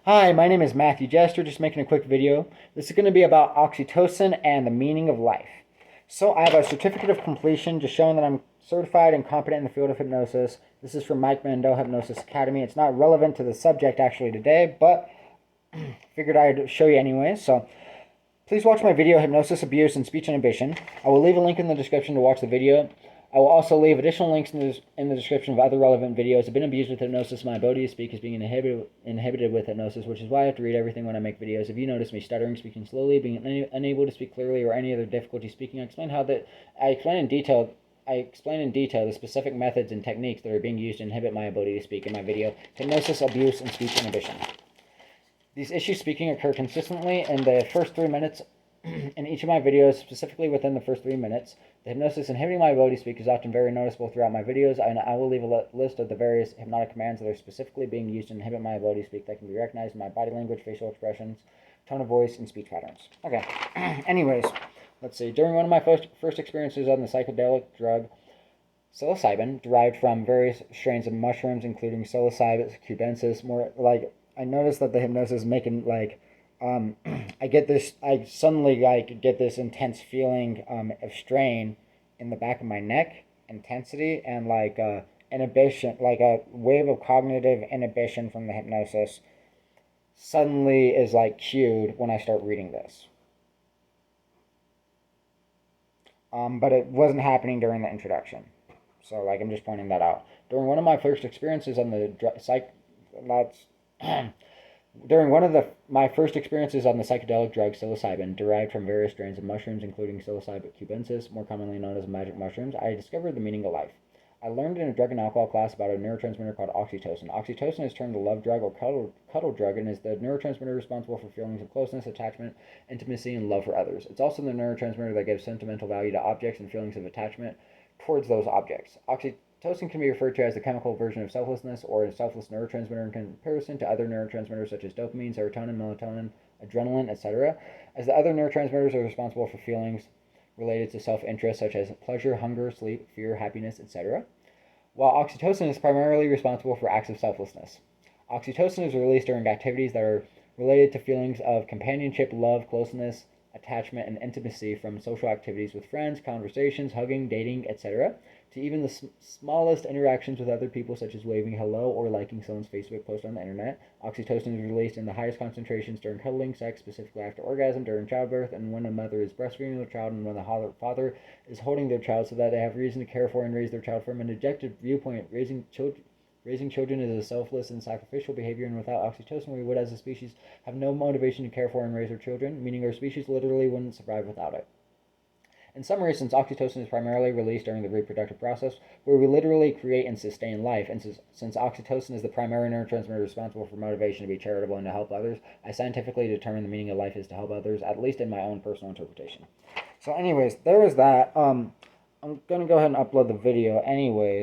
Hi, my name is Matthew Jester, just making a quick video. This is going to be about oxytocin and the meaning of life. So I have a certificate of completion just showing that I'm certified and competent in the field of hypnosis. This is from Mike Mandel Hypnosis Academy. It's not relevant to the subject actually today, but figured I'd show you anyway. So please watch my video, Hypnosis, Abuse, and Speech Inhibition. I will leave a link in the description to watch the video. I will also leave additional links in the description of other relevant videos. I've been abused with hypnosis. My ability to speak is being inhibited with hypnosis, which is why I have to read everything when I make videos. If you notice me stuttering, speaking slowly, being unable to speak clearly, or any other difficulty speaking, I explain in detail the specific methods and techniques that are being used to inhibit my ability to speak in my video, Hypnosis, Abuse, and Speech Inhibition. These issues speaking occur consistently in the first 3 minutes in each of my videos, specifically within the first 3 minutes. The hypnosis inhibiting my ability to speak is often very noticeable throughout my videos, and I will leave a list of the various hypnotic commands that are specifically being used to inhibit my ability to speak that can be recognized in my body language, facial expressions, tone of voice, and speech patterns. Okay, anyways, let's see. During one of my first experiences on the psychedelic drug psilocybin, derived from various strains of mushrooms, including psilocybin cubensis, I noticed that the hypnosis is making, I suddenly, get this intense feeling of strain in the back of my neck, intensity, and, inhibition, like a wave of cognitive inhibition from the hypnosis suddenly is, cued when I start reading this. But it wasn't happening during the introduction. So, I'm just pointing that out. During one of my first experiences on the my first experiences on the psychedelic drug psilocybin, derived from various strains of mushrooms, including psilocybin cubensis, more commonly known as magic mushrooms, I discovered the meaning of life. I learned in a drug and alcohol class about a neurotransmitter called oxytocin. Oxytocin is termed the love drug or cuddle drug and is the neurotransmitter responsible for feelings of closeness, attachment, intimacy, and love for others. It's also the neurotransmitter that gives sentimental value to objects and feelings of attachment towards those objects. Oxytocin can be referred to as the chemical version of selflessness or a selfless neurotransmitter in comparison to other neurotransmitters such as dopamine, serotonin, melatonin, adrenaline, etc., as the other neurotransmitters are responsible for feelings related to self-interest such as pleasure, hunger, sleep, fear, happiness, etc., while oxytocin is primarily responsible for acts of selflessness. Oxytocin is released during activities that are related to feelings of companionship, love, closeness, attachment, and intimacy, from social activities with friends, conversations, hugging, dating, etc., to even the smallest interactions with other people, such as waving hello or liking someone's Facebook post on the internet. Oxytocin is released in the highest concentrations during cuddling, sex, specifically after orgasm, during childbirth, and when a mother is breastfeeding their child, and when the father is holding their child so that they have reason to care for and raise their child. From an objective viewpoint, raising children is a selfless and sacrificial behavior, and without oxytocin, we would, as a species, have no motivation to care for and raise our children, meaning our species literally wouldn't survive without it. In summary, since oxytocin is primarily released during the reproductive process, where we literally create and sustain life, and since oxytocin is the primary neurotransmitter responsible for motivation to be charitable and to help others, I scientifically determine the meaning of life is to help others, at least in my own personal interpretation. So anyways, there is that. I'm going to go ahead and upload the video anyways.